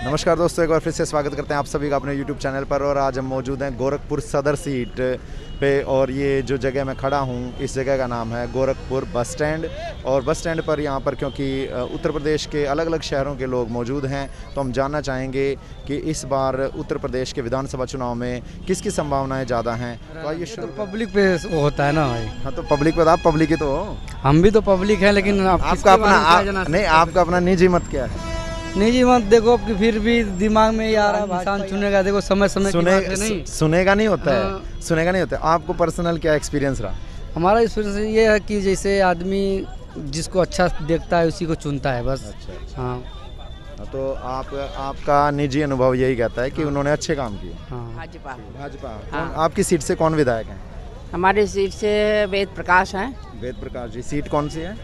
नमस्कार दोस्तों, एक बार फिर से स्वागत करते हैं आप सभी का अपने YouTube चैनल पर। और आज हम मौजूद हैं गोरखपुर सदर सीट पे। और ये जो जगह मैं खड़ा हूँ, इस जगह का नाम है गोरखपुर बस स्टैंड। और बस स्टैंड पर यहाँ पर क्योंकि उत्तर प्रदेश के अलग अलग शहरों के लोग मौजूद हैं, तो हम जानना चाहेंगे कि इस बार उत्तर प्रदेश के विधानसभा चुनाव में किसकी संभावनाएँ ज़्यादा हैं। तो आइए तो पब्लिक पे वो होता है ना भाई। हाँ, तो पब्लिक पर आप पब्लिक ही तो हो। हम भी तो पब्लिक हैं, लेकिन आपका अपना निजी मत क्या है? निजी मत देखो कि फिर भी दिमाग में ये आ रहा है इंसान चुनेगा। देखो समय समय की बात है, नहीं सुनेगा नहीं होता है। हाँ। सुनेगा नहीं होता है। आपको पर्सनल क्या एक्सपीरियंस रहा? हमारा एक्सपीरियंस ये है कि जैसे आदमी जिसको अच्छा देखता है उसी को चुनता है बस। अच्छा। हाँ तो आपका निजी अनुभव यही कहता है कि उन्होंने अच्छे काम किए। हाँ। भाजपा। हाँ। आपकी सीट से कौन विधायक हैं? हमारी सीट से वेद प्रकाश हैं। वेद प्रकाश जी। सीट कौन सी है?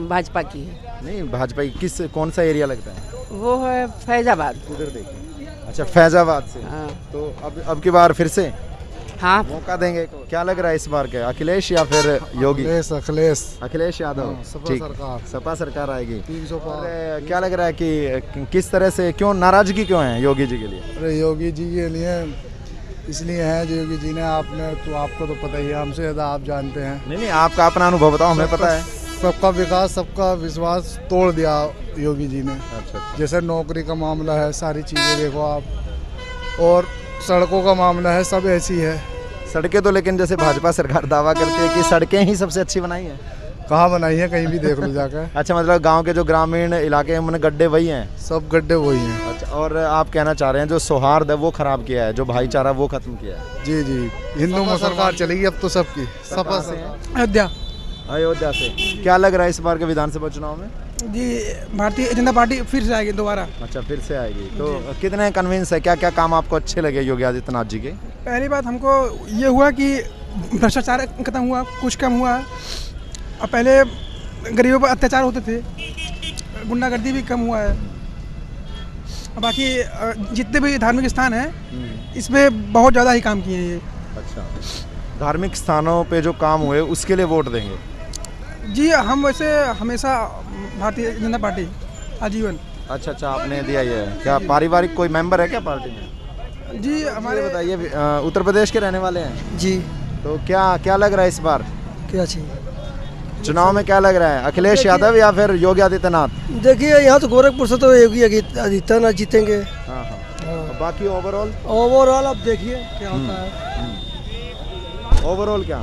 भाजपा की है। नहीं, भाजपा की कौन सा एरिया लगता है? वो है फैजाबाद। उधर देखिए। अच्छा, फैजाबाद से। हाँ। तो अब की बार फिर से हाँ, मौका देंगे। क्या लग रहा है इस बार के, अखिलेश या फिर योगी? अखिलेश यादव। ठीक, सपा सरकार आएगी। 300 पार। और क्या लग रहा है कि किस तरह से, क्यों नाराजगी क्यों है योगी जी के लिए? अरे योगी जी के लिए इसलिए है जो योगी जी ने आपको तो पता ही है, हमसे ज़्यादा आप जानते हैं। नहीं, आपका अपना अनुभव बताओ, हमें पता है। सबका विकास, सबका विश्वास तोड़ दिया योगी जी ने। अच्छा। जैसे नौकरी का मामला है, सारी चीज़ें देखो आप, और सड़कों का मामला है, सब ऐसी है। सड़कें तो लेकिन जैसे भाजपा सरकार दावा करती है कि सड़कें ही सबसे अच्छी बनाई हैं। कहाँ बनाई है, कहीं भी देख लो जाकर। अच्छा, मतलब गांव के जो ग्रामीण इलाके हैं उनमें गड्ढे वही हैं? सब गड्ढे वही हैं। अच्छा, और आप कहना चाह रहे हैं जो सौहार्द है वो खराब किया है, जो भाईचारा वो खत्म किया है? जी जी, हिंदू मुसलमान चलेगी अब तो सबकी। सपा से हैं? अयोध्या। अयोध्या से। क्या लग रहा है इस बार के विधानसभा चुनाव में? जी, भारतीय जनता पार्टी फिर से आएगी दोबारा। अच्छा, फिर से आएगी। तो कितने कन्विंस है, क्या क्या काम आपको अच्छे लगे योगी आदित्यनाथ जी के? पहली बात हमको ये हुआ कि भ्रष्टाचार खत्म हुआ, कुछ कम हुआ। अब पहले गरीबों पर अत्याचार होते थे, गुंडागर्दी भी कम हुआ है। और बाकी जितने भी धार्मिक स्थान हैं इसमें बहुत ज़्यादा ही काम किए हैं ये। अच्छा, धार्मिक स्थानों पे जो काम हुए उसके लिए वोट देंगे? जी, हम वैसे हमेशा भारतीय जनता पार्टी आजीवन। अच्छा, आपने दिया ये। क्या पारिवारिक कोई मेंबर है क्या पार्टी में? जी, हमारे बताइए, उत्तर प्रदेश के रहने वाले हैं? जी। तो क्या लग रहा है इस बार क्या चाहिए चुनाव में? क्या लग रहा है, अखिलेश यादव या फिर योगी आदित्यनाथ? देखिए, यहाँ तो गोरखपुर से तो योगी आदित्यनाथ जीतेंगे। हाँ। बाकी ओवरऑल अब देखिए क्या होता है। ओवरऑल क्या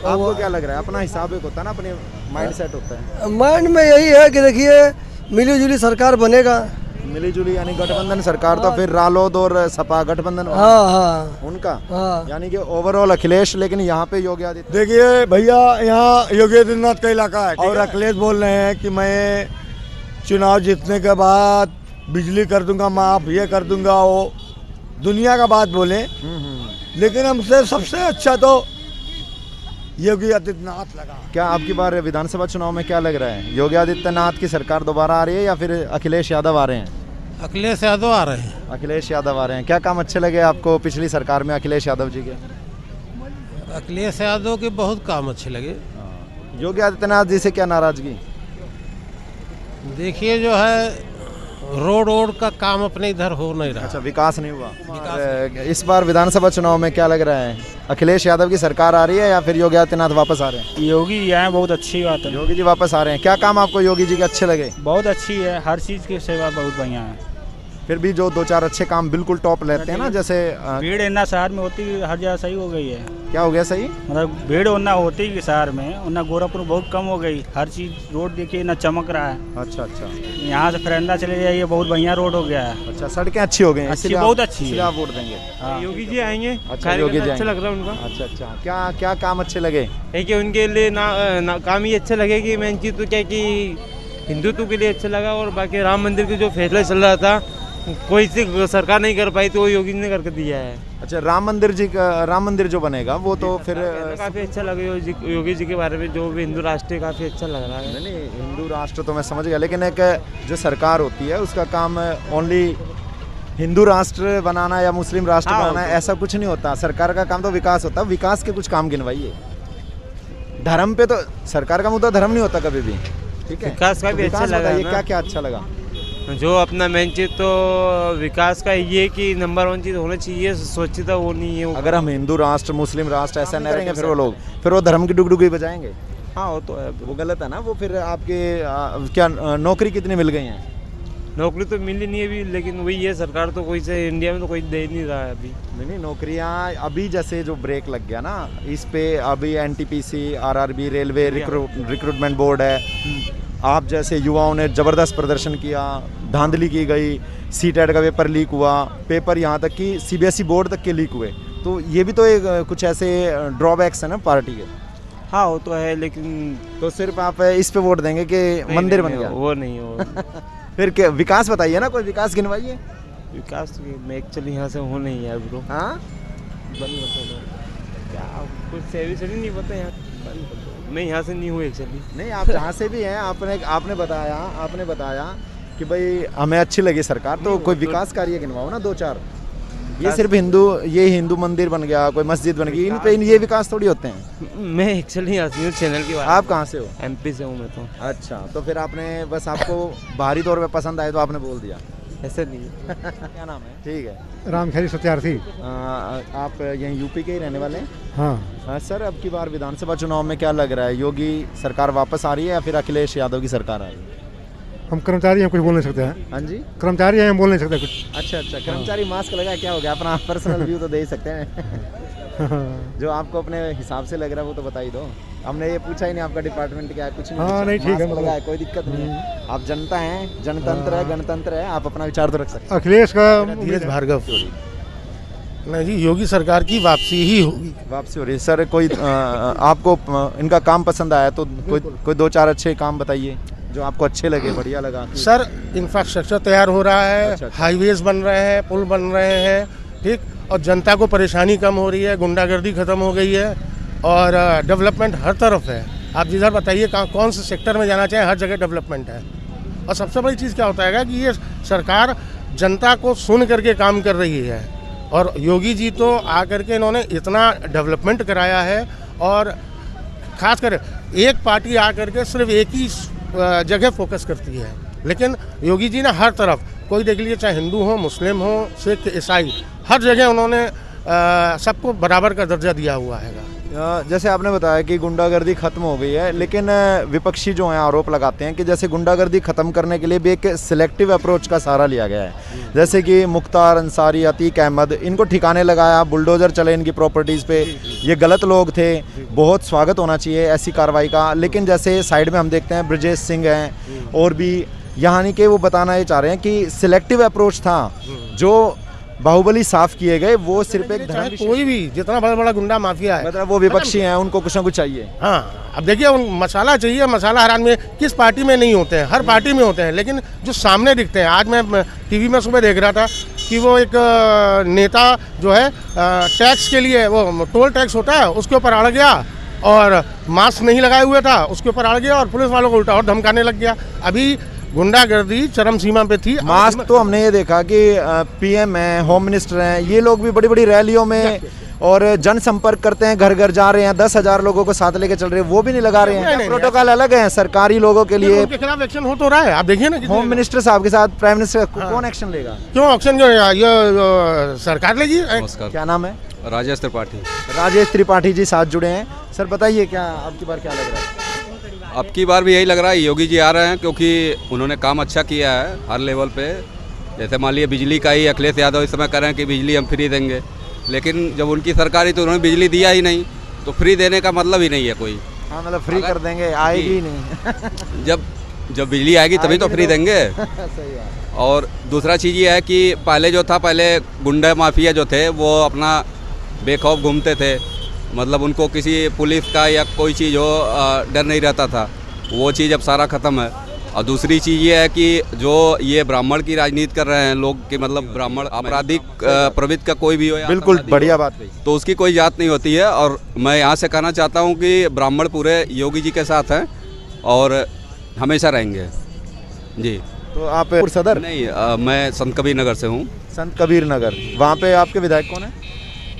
आपको क्या लग रहा है? अपना हिसाब एक होता है ना, अपने माइंड सेट होता है। माइंड में यही है कि देखिए मिली जुली सरकार बनेगा। मिली जुली यानी गठबंधन सरकार। तो फिर रालोद और सपा गठबंधन होगा। हाँ उनका। हाँ। यानी कि ओवरऑल अखिलेश, लेकिन यहाँ पे योगी आदित्यनाथ। देखिए भैया, यहाँ योगी आदित्यनाथ का इलाका है और अखिलेश बोल रहे हैं कि मैं चुनाव जीतने के बाद बिजली कर दूंगा माफ, ये कर दूंगा, वो दुनिया का बात बोले। लेकिन हमसे सबसे अच्छा तो योगी आदित्यनाथ लगा। क्या आपकी बार विधानसभा चुनाव में क्या लग रहा है, योगी आदित्यनाथ की सरकार दोबारा आ रही है या फिर अखिलेश यादव आ रहे हैं? अखिलेश यादव आ रहे हैं। अखिलेश यादव आ रहे हैं। क्या काम अच्छे लगे आपको पिछली सरकार में अखिलेश यादव जी के? अखिलेश यादव के बहुत काम अच्छे लगे। योगी आदित्यनाथ जी से क्या नाराजगी? देखिए, जो है रोड का काम अपने इधर हो नहीं रहा। अच्छा, विकास नहीं हुआ। इस बार विधानसभा चुनाव में क्या लग रहा है, अखिलेश यादव की सरकार आ रही है या फिर योगी आदित्यनाथ वापस आ रहे हैं? योगी जी आए, बहुत अच्छी बात है। योगी जी वापस आ रहे हैं। क्या काम आपको योगी जी के अच्छे लगे? बहुत अच्छी है, हर चीज़ की सेवा बहुत बढ़िया है। फिर भी जो 2-4 अच्छे काम बिल्कुल टॉप लेते हैं ना, जैसे भीड़ इतना शहर में होती हर जगह सही हो गई है। क्या हो गया सही? मतलब भीड़ उतना होती है शहर में, उतना गोरखपुर बहुत कम हो गई। हर चीज़ रोड देखिए ना चमक रहा है। अच्छा। यहाँ से फरेंदा चले जाइए, बहुत बढ़िया रोड हो गया है। अच्छा, सड़कें अच्छी हो गई हैं, अच्छी, बहुत अच्छी है। आप वोट देंगे? हाँ। योगी जी आएंगे। अच्छा, योगी जी अच्छा लग रहा है उनका। अच्छा। क्या काम अच्छे लगे? कि उनके लिए काम ही अच्छा लगे कि मेन चीज़ तो क्या कि हिंदुत्व के लिए अच्छा लगा। और बाकी राम मंदिर के जो फैसला चल रहा था, कोई सी सरकार नहीं कर पाई, तो वो योगी जी ने करके दिया है। अच्छा, राम मंदिर जो बनेगा वो तो फिर काफ़ी अच्छा लगे योगी जी के बारे में, जो भी हिंदू राष्ट्र काफ़ी अच्छा लग रहा है। नहीं, हिंदू राष्ट्र तो मैं समझ गया, लेकिन एक जो सरकार होती है उसका काम ओनली हिंदू राष्ट्र बनाना या मुस्लिम राष्ट्र बनाना, ऐसा कुछ नहीं होता। सरकार का काम तो विकास होता है। विकास के कुछ काम गिनवाइए। धर्म पे तो सरकार का मुद्दा धर्म नहीं होता कभी भी। ठीक है, विकास का भी अच्छा लगा। ये क्या अच्छा लगा? जो अपना मेन चीज़ तो विकास का ये है कि नंबर 1 चीज़ होना चाहिए, स्वच्छता वो नहीं है। अगर हम हिंदू राष्ट्र मुस्लिम राष्ट्र ऐसा नहीं करेंगे फिर वो धर्म की डुगडुगी बजाएंगे। हाँ वो तो है, वो गलत है ना। वो फिर आपके क्या नौकरी कितनी मिल गई हैं? नौकरी तो मिली नहीं अभी, लेकिन वही है, सरकार तो कोई से इंडिया में तो कोई दे नहीं रहा है अभी। नहीं नौकरियां अभी जैसे जो ब्रेक लग गया ना इस पे, अभी NTPC RRB railway recruitment board है, आप जैसे युवाओं ने ज़बरदस्त प्रदर्शन किया, धांधली की गई, सीटेट का पेपर लीक हुआ, पेपर यहाँ तक कि सीबीएसई बोर्ड तक के लीक हुए, तो ये भी तो एक कुछ ऐसे ड्रॉबैक्स है ना पार्टी के। हाँ वो तो है, लेकिन तो सिर्फ आप इस पे वोट देंगे कि मंदिर बन गया? वो नहीं हो। फिर क्या विकास बताइए ना, कोई विकास गिनवाइए। विकास तो मैं एक्चुअली यहाँ से हूँ नहीं यार ब्रो। हाँ बंद कर दो क्या, कुछ सेवी से नहीं पता यहाँ, बंद कर दो। मैं यहाँ से नहीं हूँ एक्चुअली। नहीं आप जहाँ से भी हैं, आपने बताया कि भाई हमें अच्छी लगी सरकार, तो कोई विकास कार्य गिनवाओ ना 2-4। ये सिर्फ हिंदू मंदिर बन गया, कोई मस्जिद बन गई, इन पे ये विकास थोड़ी होते हैं। मैं एक्चुअली यहाँ चैनल की बात। आप कहाँ से हो? एमपी से हूँ मैं तो। अच्छा, तो फिर आपने बस आपको बाहरी तौर पे पसंद आए तो आपने बोल दिया? ऐसे नहीं क्या नाम है? ठीक है, रामखेड़ी सत्यार्थी। आप यहीं यूपी के ही रहने वाले हैं? हाँ सर अब की बार विधानसभा चुनाव में क्या लग रहा है, योगी सरकार वापस आ रही है या फिर अखिलेश यादव की सरकार आ रही है? हम कर्मचारी हैं, कुछ बोल नहीं सकते हैं। हाँ जी, कर्मचारी हैं, हम बोल नहीं सकते कुछ। अच्छा, कर्मचारी मास्क लगा, क्या हो गया? अपना पर्सनल व्यू तो दे ही सकते हैं। जो आपको अपने हिसाब से लग रहा है वो तो बता ही दो। हमने ये पूछा ही नहीं आपका डिपार्टमेंट क्या है, कुछ नहीं। हाँ नहीं ठीक है, लगा है, कोई दिक्कत नहीं है। आप जनता हैं, जनतंत्र है, गणतंत्र है, आप अपना विचार तो रख सकते हैं। अखिलेश का धीरज भार्गव। नहीं जी, योगी सरकार की वापसी ही होगी। वापसी हो रही है सर। कोई आपको इनका काम पसंद आया तो कोई 2-4 अच्छे काम बताइए जो आपको अच्छे लगे, बढ़िया लगा। सर इंफ्रास्ट्रक्चर तैयार हो रहा है, अच्छा। हाईवेज बन रहे हैं, पुल बन रहे हैं, ठीक, और जनता को परेशानी कम हो रही है, गुंडागर्दी खत्म हो गई है और डेवलपमेंट हर तरफ है। आप जिधर बताइए कौन से सेक्टर में जाना चाहें, हर जगह डेवलपमेंट है। और सबसे बड़ी चीज़ क्या होता है कि ये सरकार जनता को सुन करके काम कर रही है, और योगी जी तो आकर के इन्होंने इतना डेवलपमेंट कराया है, और खासकर एक पार्टी आकर के सिर्फ एक ही जगह फोकस करती है, लेकिन योगी जी ने हर तरफ, कोई देख लीजिए चाहे हिंदू हो, मुस्लिम हो, सिख, ईसाई, हर जगह उन्होंने सबको बराबर का दर्जा दिया हुआ है। जैसे आपने बताया कि गुंडागर्दी खत्म हो गई है, लेकिन विपक्षी जो हैं आरोप लगाते हैं कि जैसे गुंडागर्दी खत्म करने के लिए भी एक सिलेक्टिव अप्रोच का सहारा लिया गया है। जैसे कि मुख्तार अंसारी, अतीक अहमद, इनको ठिकाने लगाया, बुलडोजर चले इनकी प्रॉपर्टीज़ पे, ये गलत लोग थे, बहुत स्वागत होना चाहिए ऐसी कार्रवाई का। लेकिन जैसे साइड में हम देखते हैं ब्रजेश सिंह हैं, और भी यानी कि वो बताना ये चाह रहे हैं कि सिलेक्टिव अप्रोच था, जो बाहुबली साफ किए गए, वो सिर्फ एक धर्म, कोई भी जितना बड़ा बड़ा गुंडा माफिया है, मतलब वो विपक्षी हैं, उनको कुछ ना कुछ चाहिए। हाँ, अब देखिए मसाला चाहिए, मसाला हर आदमी किस पार्टी में नहीं होते हैं, हर पार्टी में होते हैं, लेकिन जो सामने दिखते हैं। आज मैं टीवी में सुबह देख रहा था कि वो एक नेता जो है टैक्स के लिए, वो टोल टैक्स होता है उसके ऊपर अड़ गया, और मास्क नहीं लगाए हुए था, उसके ऊपर अड़ गया और पुलिस वालों को उल्टा और धमकाने लग गया। अभी गुंडागर्दी चरम सीमा पे थी। मास्क तो हमने ये देखा कि पीएम हैं, होम मिनिस्टर हैं, ये लोग भी बड़ी बड़ी रैलियों में और जनसंपर्क करते हैं, घर घर जा रहे हैं, 10,000 लोगों को साथ लेके चल रहे हैं, वो भी नहीं लगा रहे हैं। प्रोटोकॉल अलग है सरकारी लोगों के लिए। उनके खिलाफ एक्शन हो तो रहा है, आप देखिए ना। होम मिनिस्टर साहब के साथ प्राइम मिनिस्टर कौन एक्शन लेगा? क्यों एक्शन, जो ये सरकार लेगी। क्या नाम है? राजेश त्रिपाठी। राजेश त्रिपाठी जी साथ जुड़े हैं। सर बताइए, क्या अब की बार क्या लग रहा है? अब की बार भी यही लग रहा है, योगी जी आ रहे हैं, क्योंकि उन्होंने काम अच्छा किया है हर लेवल पे। जैसे मान लीजिए बिजली का ही अखिलेश यादव इस समय कह रहे हैं कि बिजली हम फ्री देंगे, लेकिन जब उनकी सरकार ही तो उन्होंने बिजली दिया ही नहीं, तो फ्री देने का मतलब ही नहीं है कोई। हाँ, मतलब फ्री कर देंगे, आएगी नहीं। जब बिजली आएगी तभी तो फ्री देंगे। सही बात। और दूसरा चीज़ ये है कि पहले जो था, पहले गुंडा माफिया जो थे वो अपना बेखौफ घूमते थे, मतलब उनको किसी पुलिस का या कोई चीज़ हो डर नहीं रहता था, वो चीज़ अब सारा ख़त्म है। और दूसरी चीज़ ये है कि जो ये ब्राह्मण की राजनीति कर रहे हैं लोग, कि मतलब ब्राह्मण आपराधिक प्रवृत्ति का कोई भी हो, बिल्कुल बढ़िया बात कही, तो उसकी कोई जात नहीं होती है। और मैं यहाँ से कहना चाहता हूँ कि ब्राह्मण पूरे योगी जी के साथ हैं और हमेशा रहेंगे जी। तो आप सदर? नहीं, मैं संत कबीर नगर से हूँ। संत कबीर नगर, वहाँ पे आपके विधायक कौन है?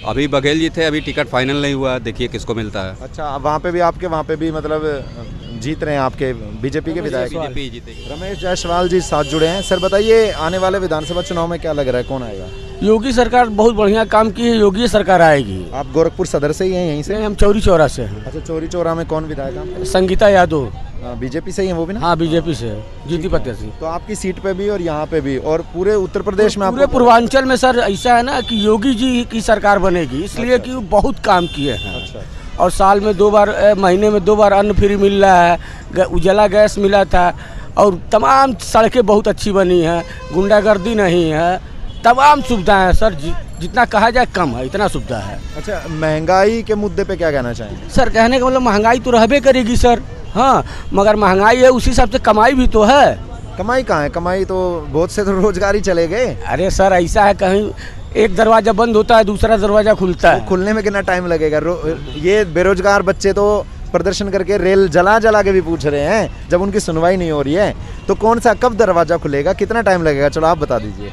अभी बघेल जी थे, अभी टिकट फाइनल नहीं हुआ, देखिए किसको मिलता है। अच्छा, वहाँ पे भी आपके, वहाँ पे भी मतलब जीत रहे हैं आपके बीजेपी के विधायक? बीजेपी जीतेगी। रमेश जायसवाल जी साथ जुड़े हैं। सर बताइए, आने वाले विधानसभा चुनाव में क्या लग रहा है, कौन आएगा? योगी सरकार बहुत बढ़िया काम की है, योगी सरकार आएगी। आप गोरखपुर सदर से ही हैं, यहीं से? हम चौरी चौरा से हैं। अच्छा, चौरी चौरा में कौन विधायक है? संगीता यादव। बीजेपी से ही है वो भी ना? हाँ, बीजेपी से जीती प्रत्याशी। तो आपकी सीट पे भी और यहाँ पे भी और पूरे उत्तर प्रदेश में पूरे पूर्वांचल में सर ऐसा है ना कि योगी जी की सरकार बनेगी, इसलिए कि वो बहुत काम किए हैं। अच्छा। और साल में 2 बार, महीने में 2 बार अन्न फ्री मिल रहा है, उजाला गैस मिला था, और तमाम सड़कें बहुत अच्छी बनी हैं, गुंडागर्दी नहीं है, तमाम सुविधाएं हैं सर, जितना कहा जाए कम है, इतना सुविधा है। अच्छा, महंगाई के मुद्दे पे क्या कहना चाहेंगे? सर कहने का मतलब महंगाई तो रहबे करेगी सर, हाँ, मगर महंगाई है उसी हिसाब से कमाई भी तो है। कमाई कहाँ है? कमाई तो बहुत से तो रोजगार ही चले गए। अरे सर ऐसा है, कहीं एक दरवाजा बंद होता है दूसरा दरवाजा खुलता है। खुलने में कितना टाइम लगेगा? ये बेरोजगार बच्चे तो प्रदर्शन करके रेल जला जला के भी पूछ रहे हैं, जब उनकी सुनवाई नहीं हो रही है तो कौन सा कब दरवाजा खुलेगा, कितना टाइम लगेगा? चलो आप बता दीजिए।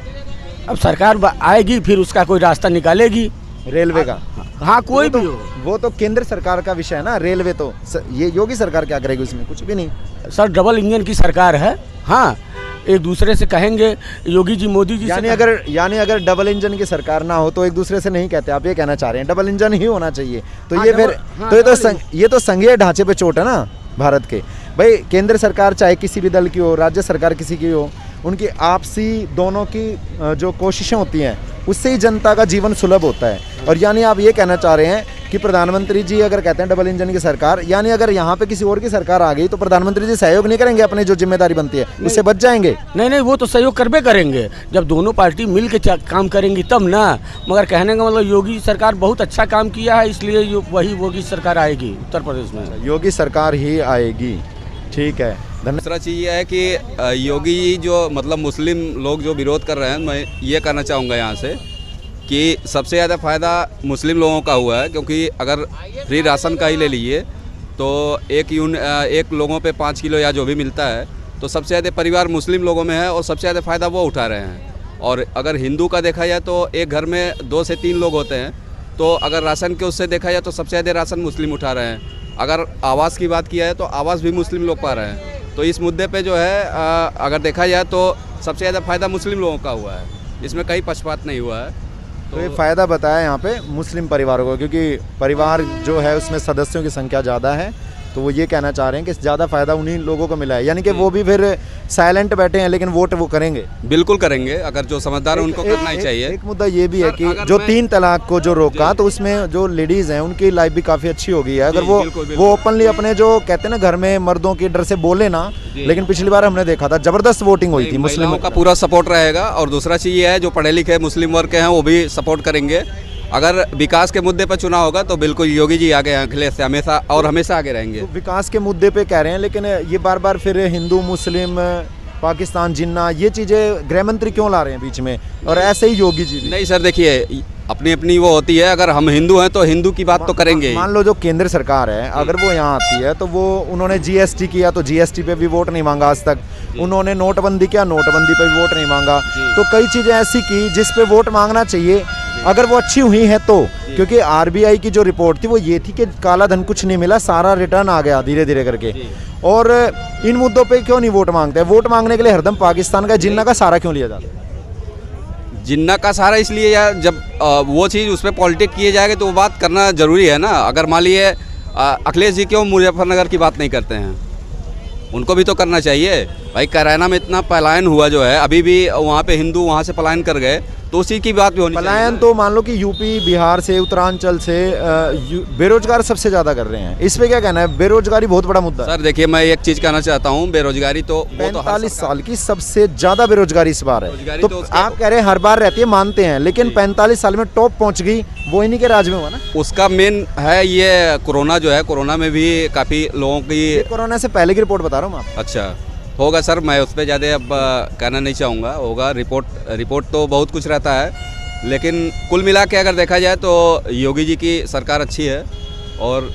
अब सरकार आएगी फिर उसका कोई रास्ता निकालेगी, रेलवे का। हाँ, कोई भी हो। वो तो केंद्र सरकार का विषय है ना, रेलवे तो ये योगी सरकार क्या करेगी उसमें? कुछ भी नहीं सर, डबल इंजन की सरकार है। हाँ, एक दूसरे से कहेंगे योगी जी मोदी जी यानी अगर डबल इंजन की सरकार ना हो तो एक दूसरे से नहीं कहते, आप ये कहना चाह रहे हैं डबल इंजन ही होना चाहिए। तो हाँ, ये फिर ये तो संघीय ढांचे पे चोट है ना भारत के। भाई केंद्र सरकार चाहे किसी भी दल की हो, राज्य सरकार किसी की हो, उनकी आपसी दोनों की जो कोशिशें होती हैं उससे ही जनता का जीवन सुलभ होता है। और यानी आप ये कहना चाह रहे हैं कि प्रधानमंत्री जी अगर कहते हैं डबल इंजन की सरकार, यानी अगर यहाँ पे किसी और की सरकार आ गई तो प्रधानमंत्री जी सहयोग नहीं करेंगे, अपनी जो जिम्मेदारी बनती है उससे बच जाएंगे? नहीं, वो तो सहयोग करबे करेंगे, जब दोनों पार्टी मिल के काम करेंगी तब ना। मगर कहने का मतलब योगी सरकार बहुत अच्छा काम किया है, इसलिए वही योगी सरकार आएगी उत्तर प्रदेश में। योगी सरकार ही आएगी, ठीक है। दूसरा चीज़ ये है कि योगी जी जो मतलब मुस्लिम लोग जो विरोध कर रहे हैं, मैं ये कहना चाहूँगा यहाँ से कि सबसे ज़्यादा फ़ायदा मुस्लिम लोगों का हुआ है, क्योंकि अगर फ्री राशन का ही ले लीजिए तो एक लोगों पे 5 किलो या जो भी मिलता है, तो सबसे ज़्यादा परिवार मुस्लिम लोगों में है और सबसे ज़्यादा फ़ायदा वो उठा रहे हैं। और अगर हिंदू का देखा जाए तो एक घर में 2 से 3 लोग होते हैं, तो अगर राशन के उससे देखा जाए तो सबसे ज़्यादा राशन मुस्लिम उठा रहे हैं। अगर आवास की बात किया है तो आवास भी मुस्लिम लोग पा रहे हैं। तो इस मुद्दे पे जो है अगर देखा जाए तो सबसे ज़्यादा फ़ायदा मुस्लिम लोगों का हुआ है, इसमें कहीं पक्षपात नहीं हुआ है। तो ये फ़ायदा बताया यहाँ पे मुस्लिम परिवारों को, क्योंकि परिवार जो है उसमें सदस्यों की संख्या ज़्यादा है, तो वो ये कहना चाह रहे हैं कि ज़्यादा फ़ायदा उन्हीं लोगों को मिला है। यानी कि वो भी फिर साइलेंट बैठे हैं लेकिन वोट वो करेंगे। बिल्कुल करेंगे, अगर जो समझदार है उनको करना ही चाहिए। एक मुद्दा ये भी है कि जो 3 तलाक को जो रोका, तो उसमें जो लेडीज़ हैं उनकी लाइफ भी काफ़ी अच्छी हो गई है। अगर वो ओपनली अपने जो कहते हैं ना घर में मर्दों के डर से बोले ना, लेकिन पिछली बार हमने देखा था ज़बरदस्त वोटिंग हुई थी, मुस्लिमों का पूरा सपोर्ट रहेगा। और दूसरा चीज़ ये है जो पढ़े लिखे मुस्लिम वर्ग के हैं वो भी सपोर्ट करेंगे। अगर विकास के मुद्दे पर चुनाव होगा तो बिल्कुल योगी जी आगे हैं, अखिलेश से हमेशा और हमेशा आगे रहेंगे। तो विकास के मुद्दे पे कह रहे हैं, लेकिन ये बार बार फिर हिंदू मुस्लिम पाकिस्तान जिन्ना ये चीज़ें गृह मंत्री क्यों ला रहे हैं बीच में? और ऐसे ही योगी जी भी। नहीं सर, देखिए अपनी अपनी वो होती है, अगर हम हिंदू हैं तो हिंदू की बात तो करेंगे। मान लो जो केंद्र सरकार है अगर वो यहाँ आती है तो वो उन्होंने जीएसटी किया तो जीएसटी पे भी वोट नहीं मांगा आज तक, उन्होंने नोटबंदी किया, नोटबंदी पे भी वोट नहीं मांगा। तो कई चीज़ें ऐसी की जिस पे वोट मांगना चाहिए, अगर वो अच्छी हुई है तो। क्योंकि आरबीआई की जो रिपोर्ट थी वो ये थी कि काला धन कुछ नहीं मिला, सारा रिटर्न आ गया धीरे धीरे करके। और इन मुद्दों पे क्यों नहीं वोट मांगते? वोट मांगने के लिए हरदम पाकिस्तान का जिन्ना का सहारा क्यों लिया जाता है? जिन्ना का सहारा इसलिए यार, जब वो चीज़ उस पर पॉलिटिक्स किए जाएगा तो वो बात करना ज़रूरी है ना। अगर मान लिए अखिलेश जी क्यों मुजफ्फरनगर की बात नहीं करते हैं, उनको भी तो करना चाहिए भाई। कैराना में इतना पलायन हुआ जो है, अभी भी वहाँ पे हिंदू वहाँ से पलायन कर गए, तो उसी की बात भी होनी चाहिए। पलायन तो मान लो कि यूपी बिहार से, उत्तरांचल से बेरोजगार सबसे ज़्यादा कर रहे हैं, इस पे क्या कहना है? बेरोजगारी बहुत बड़ा मुद्दा है। सर देखिए, मैं एक चीज़ कहना चाहता हूँ, बेरोजगारी तो 45 साल की सबसे ज़्यादा बेरोजगारी इस बार है। तो आप कह रहे हैं हर बार रहती है, मानते हैं, लेकिन 45 साल में टॉप पहुँच गई, वो इन्हीं के राज में हुआ ना। उसका मेन है ये कोरोना जो है, कोरोना में भी काफ़ी लोगों की। कोरोना से पहले की रिपोर्ट बता रहा हूँ मैं। अच्छा होगा सर, मैं उस पर ज़्यादा अब कहना नहीं चाहूँगा। होगा रिपोर्ट तो बहुत कुछ रहता है, लेकिन कुल मिला के अगर देखा जाए तो योगी जी की सरकार अच्छी है और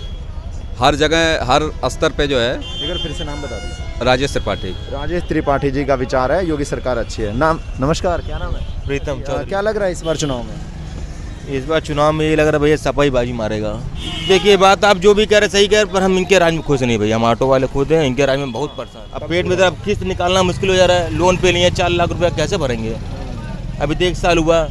हर जगह हर स्तर पे जो है। एक बार फिर से नाम बता दीजिए। राजेश त्रिपाठी। राजेश त्रिपाठी जी का विचार है योगी सरकार अच्छी है। नाम, नमस्कार, क्या नाम है? प्रीतम। क्या लग रहा है इस बार चुनाव में? इस बार चुनाव में ये लग रहा है भैया सपा ही बाजी मारेगा। देखिए बात आप जो भी कह रहे सही कह रहे, पर हम इनके राज में खुश नहीं भैया। हम ऑटो वाले खुद हैं, इनके राज में बहुत परेशान। अब पेट में अब किस्त निकालना मुश्किल हो जा रहा है। लोन पे लिए 4 लाख रुपया कैसे भरेंगे? अभी तो 1 साल हुआ।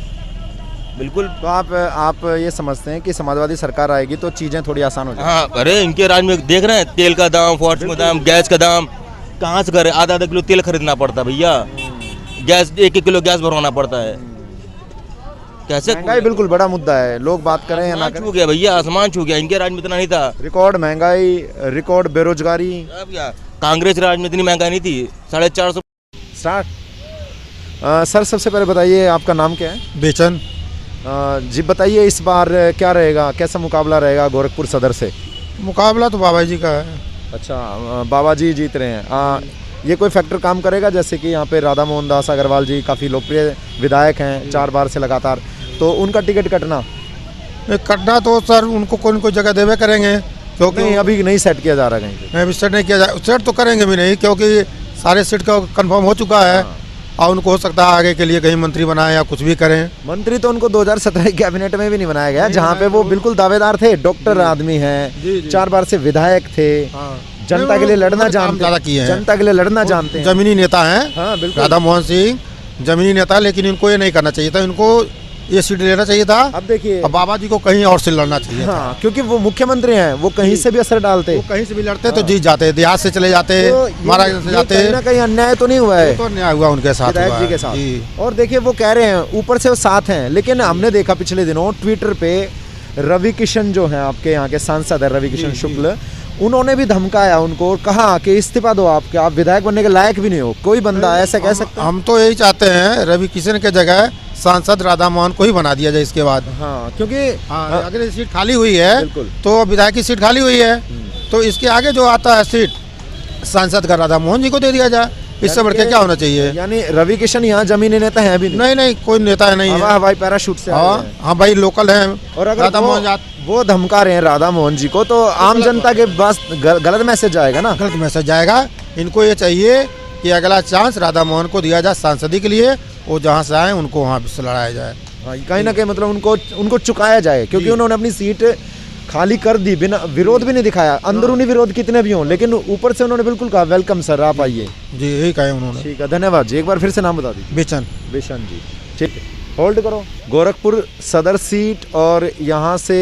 बिल्कुल। तो आप ये समझते हैं कि समाजवादी सरकार आएगी तो चीज़ें थोड़ी आसान हो जाएंगी? हाँ, अरे इनके राज में देख रहे हैं तेल का दाम, फॉर्चून का दाम, गैस का दाम कहाँ से करे? आधा किलो तेल खरीदना पड़ता है भैया, गैस 1 किलो गैस भरवाना पड़ता है। कैसे? महंगाई बिल्कुल बड़ा मुद्दा है, लोग बात करें या ना करें। छू गया भैया, आसमान छू गया। इनके राज में इतना नहीं था। रिकॉर्ड महंगाई, रिकॉर्ड बेरोजगारी। अब क्या कांग्रेस राज में इतनी महंगाई नहीं थी। 450 स्टार्ट। सर सबसे पहले बताइए आपका नाम क्या है? बेचन। जी बताइए इस बार क्या रहेगा, कैसा मुकाबला रहेगा गोरखपुर सदर से? मुकाबला तो बाबा जी का है। अच्छा, बाबा जी जीत रहे हैं। ये कोई फैक्टर काम करेगा? जैसे कि यहाँ पे राधा मोहन दास अग्रवाल जी काफ़ी लोकप्रिय विधायक हैं 4 बार से लगातार, तो उनका टिकट कटना तो सर उनको कोई न कोई जगह देवे करेंगे, क्योंकि नहीं अभी नहीं सेट किया जा रहा कहीं पे। नहीं अभी सेट नहीं किया जा, सेट तो करेंगे भी नहीं, क्योंकि सारे सीट का कंफर्म हो चुका है। और उनको हो सकता है आगे के लिए कहीं मंत्री बनाए या कुछ भी करें। मंत्री तो उनको 2017 कैबिनेट में भी नहीं बनाया गया, जहाँ पे वो बिल्कुल दावेदार थे। डॉक्टर आदमी हैं, 4 बार से विधायक थे, जनता के लिए लड़ना जानते हैं, जनता के लिए लड़ना जानते हैं, जमीनी नेता हैं। हाँ बिल्कुल, राधा मोहन सिंह जमीनी नेता, लेकिन इनको ये नहीं करना चाहिए था। इनको ये सीट लेना चाहिए था। अब देखिए अब बाबा जी को कहीं और से लड़ना चाहिए। हाँ, क्योंकि वो मुख्यमंत्री हैं, वो कहीं से भी असर डालते, वो कहीं से भी लड़ते तो जीत जाते, देहात से चले जाते, महाराज से जाते। कहीं ना कहीं अन्याय तो नहीं हुआ है? तो अन्याय हुआ उनके साथ, विधायक जी के साथ। और देखिए वो कह रहे हैं ऊपर से वो साथ हैं, लेकिन हमने देखा पिछले दिनों ट्विटर पे रवि किशन जो हैं आपके यहाँ के सांसद है, रवि किशन शुक्ल, उन्होंने भी धमकाया उनको और कहा कि इस्तीफा दो, आप विधायक बनने के लायक भी नहीं हो। कोई बंदा ऐसा कह सकता है? हम तो यही चाहते हैं रवि किशन के जगह सांसद राधा मोहन को ही बना दिया जाए इसके बाद। हाँ, क्योंकि अगर सीट खाली हुई है तो विधायक की सीट खाली हुई है, तो इसके आगे जो आता है सीट सांसद का राधा मोहन जी को दे दिया जाए। इससे बढ़ के क्या होना चाहिए? यानी रवि किशन यहाँ जमीनी नेता है भी नहीं? नहीं कोई नेता है नहीं है। हवाई पैराशूट से हाँ भाई लोकल है। और अगर वो धमका रहे हैं राधा मोहन जी को, तो आम जनता के पास गलत मैसेज जाएगा ना। गलत मैसेज जाएगा। इनको ये चाहिए कि अगला चांस राधा मोहन को दिया जाए सांसदी के लिए, वो जहाँ से आए उनको वहाँ से लड़ाया जाए। कहीं ना कहीं मतलब उनको चुकाया जाए, क्योंकि उन्होंने अपनी सीट खाली कर दी, बिना विरोध भी नहीं दिखाया। अंदरूनी विरोध कितने भी हों, लेकिन ऊपर से उन्होंने बिल्कुल कहा वेलकम सर, आप आइए। जी यही कहा उन्होंने। ठीक है, धन्यवाद जी। एक बार फिर से नाम बता दीजिए। बेचन जी। ठीक है, होल्ड करो। गोरखपुर सदर सीट, और यहाँ से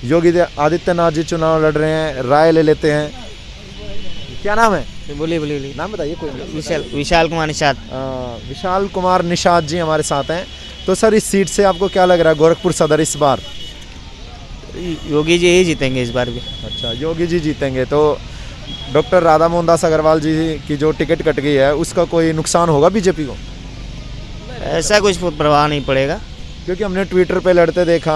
योगी आदित्यनाथ जी चुनाव लड़ रहे हैं, राय ले लेते हैं। क्या नाम है? बोलिए नाम बताइए। कोई विशाल कुमार निषाद। विशाल कुमार निषाद जी हमारे साथ हैं। तो सर इस सीट से आपको क्या लग रहा है गोरखपुर सदर इस बार? योगी जी ही जीतेंगे इस बार भी। अच्छा, योगी जी जीतेंगे। तो डॉक्टर राधा मोहन दास अग्रवाल जी की जो टिकट कट गई है उसका कोई नुकसान होगा बीजेपी को? ऐसा कुछ प्रभाव नहीं पड़ेगा, क्योंकि हमने ट्विटर पे लड़ते देखा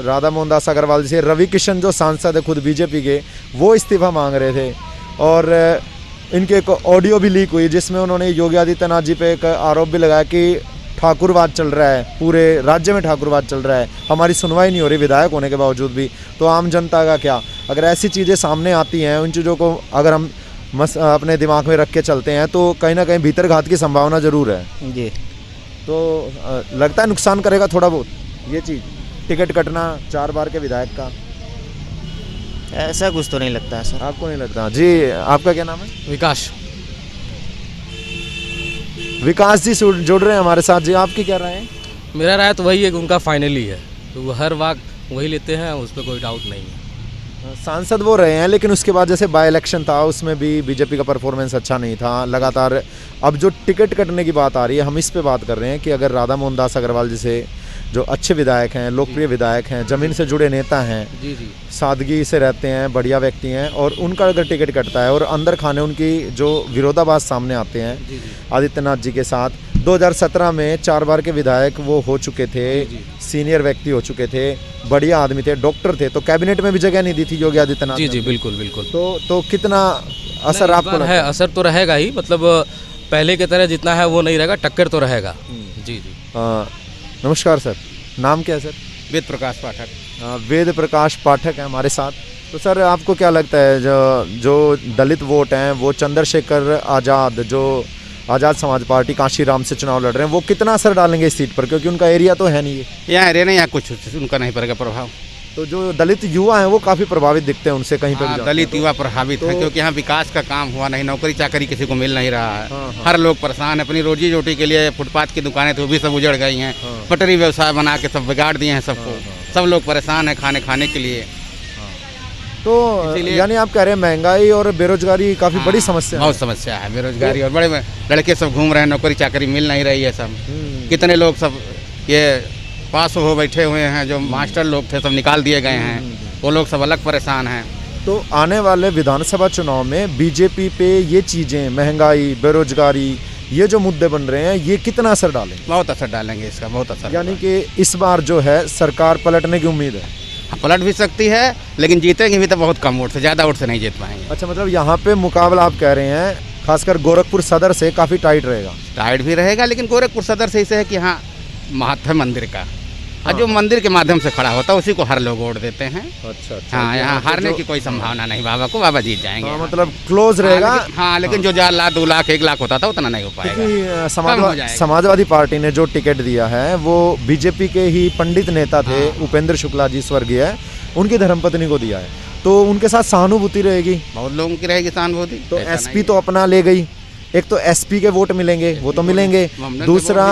राधा मोहन दास अग्रवाल जी से। रवि किशन जो सांसद है खुद बीजेपी के, वो इस्तीफा मांग रहे थे, और इनके एक ऑडियो भी लीक हुई जिसमें उन्होंने योगी आदित्यनाथ जी पे एक आरोप भी लगाया कि ठाकुरवाद चल रहा है, पूरे राज्य में ठाकुरवाद चल रहा है, हमारी सुनवाई नहीं हो रही विधायक होने के बावजूद भी। तो आम जनता का क्या? अगर ऐसी चीज़ें सामने आती हैं, उन चीज़ों को अगर हम अपने दिमाग में रख के चलते हैं तो कहीं ना कहीं भीतर घात की संभावना ज़रूर है जी। तो लगता है नुकसान करेगा थोड़ा बहुत ये चीज़, टिकट कटना 4 बार के विधायक का? ऐसा कुछ तो नहीं लगता सर। आपको नहीं लगता? जी आपका क्या नाम है? विकास जी जुड़ रहे हैं हमारे साथ। जी आपकी क्या राय है? मेरा राय तो वही है कि उनका फाइनली है, तो वो हर वक्त वही लेते हैं, उस पर कोई डाउट नहीं है। सांसद वो रहे हैं, लेकिन उसके बाद जैसे बाई इलेक्शन था उसमें भी बीजेपी का परफॉर्मेंस अच्छा नहीं था लगातार। अब जो टिकट कटने की बात आ रही है, हम इस पे बात कर रहे हैं कि अगर राधा मोहन दास अग्रवाल जैसे जो अच्छे विधायक हैं, लोकप्रिय विधायक हैं, ज़मीन से जुड़े नेता हैं, सादगी से रहते हैं, बढ़िया व्यक्ति हैं, और उनका अगर टिकट कटता है और अंदर खाने उनकी जो विरोधाभास सामने आते हैं आदित्यनाथ जी के साथ। 2017 में 4 बार के विधायक वो हो चुके थे, सीनियर व्यक्ति हो चुके थे, बढ़िया आदमी थे, डॉक्टर थे, तो कैबिनेट में भी जगह नहीं दी थी योगी आदित्यनाथ। जी बिल्कुल। तो कितना असर आपको लगता है? असर तो रहेगा ही, मतलब पहले की तरह जितना है वो नहीं रहेगा, टक्कर तो रहेगा। जी। नमस्कार सर, नाम क्या है सर? वेद प्रकाश पाठक। वेद प्रकाश पाठक है हमारे साथ। तो सर आपको क्या लगता है जो दलित वोट हैं वो चंद्रशेखर आज़ाद जो आज़ाद समाज पार्टी कांशीराम से चुनाव लड़ रहे हैं, वो कितना असर डालेंगे इस सीट पर, क्योंकि उनका एरिया तो है नहीं ये। यहाँ एरिया नहीं, यहाँ कुछ उनका नहीं पड़ेगा प्रभाव। तो जो दलित युवा हैं वो काफ़ी प्रभावित दिखते हैं उनसे कहीं पर भी जाते हैं। दलित युवा प्रभावित है, क्योंकि यहाँ विकास का काम हुआ नहीं, नौकरी चाकरी किसी को मिल नहीं रहा है। हर लोग परेशान है, अपनी रोजी रोटी के लिए फुटपाथ की दुकानें तो वो भी सब उजड़ गई हैं, पटरी व्यवसाय बना के सब बिगाड़ दिए हैं सबको, सब लोग परेशान है खाने के लिए। तो यानी आप कह रहे हैं महंगाई और बेरोजगारी काफ़ी बड़ी समस्या है। बहुत समस्या है बेरोजगारी, और बड़े लड़के सब घूम रहे हैं, नौकरी चाकरी मिल नहीं रही है सब। कितने लोग सब ये पास हो बैठे हुए हैं, जो मास्टर लोग थे सब निकाल दिए गए हैं, वो लोग सब अलग परेशान हैं। तो आने वाले विधानसभा चुनाव में बीजेपी पे ये चीज़ें, महंगाई, बेरोजगारी, ये जो मुद्दे बन रहे हैं, ये कितना असर डालेंगे? बहुत असर डालेंगे इसका, बहुत असर। यानी कि इस बार जो है सरकार पलटने की उम्मीद है। पलट भी सकती है, लेकिन जीतेंगे भी तो बहुत कम वोट से, ज़्यादा वोट से नहीं जीत पाएंगे। अच्छा, मतलब यहाँ पे मुकाबला आप कह रहे हैं खासकर गोरखपुर सदर से काफ़ी टाइट रहेगा? टाइट भी रहेगा, लेकिन गोरखपुर सदर से इसे है कि हाँ महत्व है मंदिर का, और जो मंदिर के माध्यम से खड़ा होता है उसी को हर लोग वोट देते हैं। अच्छा। हाँ, यहाँ हारने की कोई संभावना नहीं बाबा को, बाबा जीत जाएंगे। मतलब क्लोज रहेगा। हाँ, लेकिन जो 4 लाख 2 लाख 1 लाख होता था उतना नहीं हो पाएगा। समाजवादी पार्टी ने जो टिकट दिया है वो बीजेपी के ही पंडित नेता थे उपेंद्र शुक्ला जी, स्वर्गीय, उनकी धर्मपत्नी को दिया है, तो उनके साथ सहानुभूति रहेगी, बहुत लोगों की रहेगी सहानुभूति। तो एसपी तो अपना ले गई, एक तो एसपी के वोट मिलेंगे, वो तो मिलेंगे, दूसरा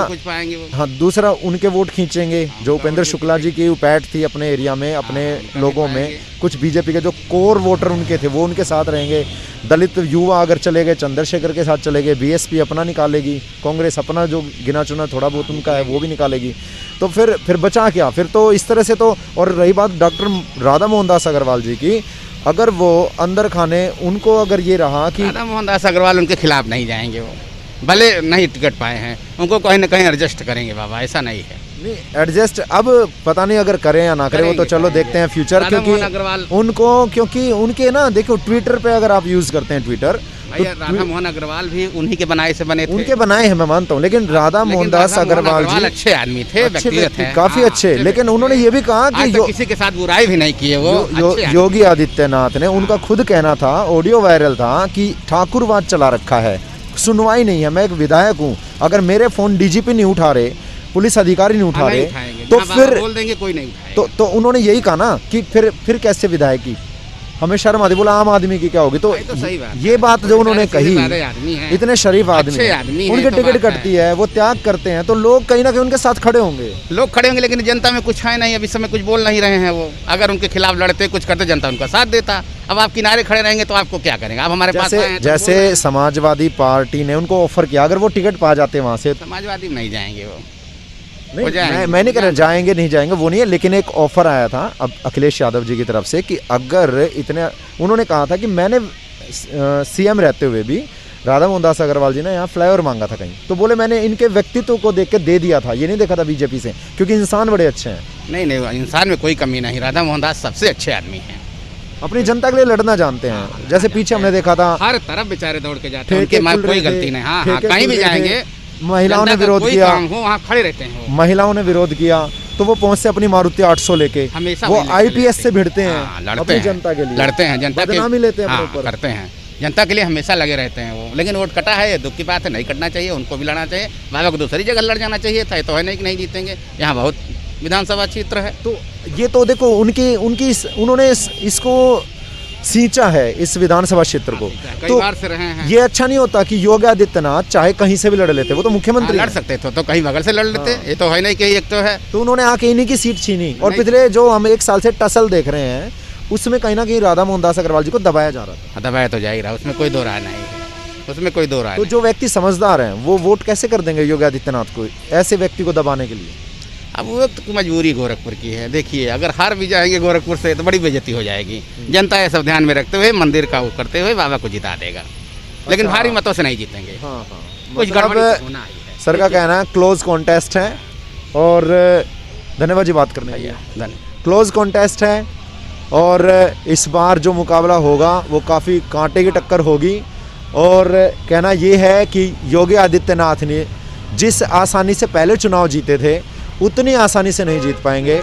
हाँ दूसरा उनके वोट खींचेंगे, जो उपेंद्र शुक्ला जी की पैठ थी अपने एरिया में, अपने लोगों में, कुछ बीजेपी के जो कोर वोटर उनके थे वो उनके साथ रहेंगे। दलित युवा अगर चले गए चंद्रशेखर के साथ चले गए, बीएसपी अपना निकालेगी, कांग्रेस अपना जो गिना चुना थोड़ा बहुत उनका है वो भी निकालेगी, तो फिर बचा क्या? फिर तो इस तरह से तो। और रही बात डॉक्टर राधा मोहन दास अग्रवाल जी की, अगर वो अंदर खाने उनको अगर ये रहा कि राधा मोहन दास अग्रवाल उनके खिलाफ नहीं जाएंगे, वो भले नहीं टिकट पाए हैं, उनको कहीं ना कहीं एडजस्ट करेंगे बाबा, ऐसा नहीं है। नहीं एडजस्ट, अब पता नहीं अगर करें या ना करें, वो तो चलो देखते हैं फ्यूचर, क्योंकि उनके ना देखो ट्विटर पे अगर आप यूज करते हैं ट्विटर, राधा मोहन अग्रवाल भी उन्हीं के बनाए से बने थे। उनके बनाए हैं मैं मानता हूँ, लेकिन राधा मोहन दास अग्रवाल जी अच्छे आदमी थे, व्यक्तिगत हैं, काफी अच्छे, लेकिन उन्होंने ये भी कहा कि किसी के साथ बुराई भी नहीं किए वो। योगी आदित्यनाथ ने, उनका खुद कहना था, ऑडियो वायरल था कि ठाकुरवाद चला रखा है, सुनवाई नहीं है, मैं एक विधायक हूँ, अगर मेरे फोन डीजीपी नहीं उठा रहे, पुलिस अधिकारी नहीं उठा रहे, तो फिर बोल देंगे कोई नहीं उठाएगा। तो उन्होंने यही कहा ना कि फिर कैसे विधायक की, हमें शर्म आती, बोला आम आदमी की क्या होगी? तो सही बात, ये बात जो उन्होंने कही, इतने शरीफ आदमी, उनके टिकट कटती है, वो त्याग करते हैं, तो लोग कहीं ना कहीं उनके साथ खड़े होंगे, लेकिन जनता में कुछ है नहीं, अभी समय कुछ बोल नहीं रहे हैं वो। अगर उनके खिलाफ लड़ते कुछ करते, जनता उनका साथ देता। अब आप किनारे खड़े रहेंगे तो आपको क्या करेंगे? आप हमारे पास जैसे समाजवादी पार्टी ने उनको ऑफर किया, अगर वो टिकट पा जाते वहाँ से, समाजवादी नहीं जाएंगे वो। नहीं, मैं नहीं कह रहा जाएंगे नहीं जाएंगे, वो नहीं है, लेकिन एक ऑफर आया था अब अखिलेश यादव जी की तरफ से कि अगर इतने, उन्होंने कहा था कि मैंने सीएम रहते हुए भी राधा मोहन दास अग्रवाल जी ने यहाँ फ्लाईओवर मांगा था कहीं, तो बोले मैंने इनके व्यक्तित्व को देख के दे दिया था, ये नहीं देखा था बीजेपी से, क्योंकि इंसान बड़े अच्छे हैं। नहीं, इंसान में कोई कमी नहीं, राधा मोहन दास सबसे अच्छे आदमी हैं, अपनी जनता के लिए लड़ना जानते हैं। जैसे पीछे हमने देखा था, हर तरफ बेचारे दौड़ के जाते हैं, उनके माँ कोई गलती नहीं। हाँ, कहीं भी जाएंगे, महिलाओं ने विरोध किया, वहाँ खड़े रहते हैं, महिलाओं ने विरोध किया, तो वो पहुंच से अपनी मारुति 800 लेके, वो आईपीएस से भिड़ते हैं, अपनी जनता के लिए लड़ते हैं, जनता के नाम ही लेते हैं, करते हैं, जनता के लिए हमेशा लगे रहते हैं वो। लेकिन वोट कटा है, दुख की बात है, नहीं कटना चाहिए, उनको भी लड़ना चाहिए, बाबा को दूसरी जगह लड़ जाना चाहिए था, तो है नहीं कि नहीं जीतेंगे, यहाँ बहुत विधानसभा क्षेत्र है। तो ये तो देखो उन्होंने इसको सींचा है, इस विधानसभा क्षेत्र को, कई बार से रहे हैं। ये अच्छा नहीं होता कि योगी आदित्यनाथ चाहे कहीं से भी लड़ लेते, वो तो मुख्यमंत्री लड़ सकते थे, तो कहीं बगल से लड़ लेते, ये तो है नहीं कि एक तो है, तो उन्होंने आके इन्हीं की सीट छीनी। और पिछले जो हम 1 साल से टसल देख रहे हैं, उसमें कहीं ना कहीं राधा मोहन दास अग्रवाल जी को दबाया जा रहा था। दबाया तो जा ही रहा, उसमें कोई दो राय नहीं है, उसमें कोई दो राय। तो जो व्यक्ति समझदार हैं वो वोट कैसे कर देंगे योगी आदित्यनाथ को, ऐसे व्यक्ति को दबाने के लिए? अब वो तो मजबूरी गोरखपुर की है। देखिए, अगर हार भी जाएंगे गोरखपुर से तो बड़ी बेइज्जती हो जाएगी। जनता ये सब ध्यान में रखते हुए मंदिर का वो करते हुए बाबा को जिता देगा, लेकिन भारी मतों से नहीं जीतेंगे। कुछ गड़बड़ी होना ही है। सर का कहना है क्लोज कॉन्टेस्ट है, और धन्यवाद जी बात करने के लिए। क्लोज कॉन्टेस्ट है, और इस बार जो मुकाबला होगा वो काफ़ी कांटे की टक्कर होगी, और कहना ये है कि योगी आदित्यनाथ ने जिस आसानी से पहले चुनाव जीते थे उतनी आसानी से नहीं जीत पाएंगे।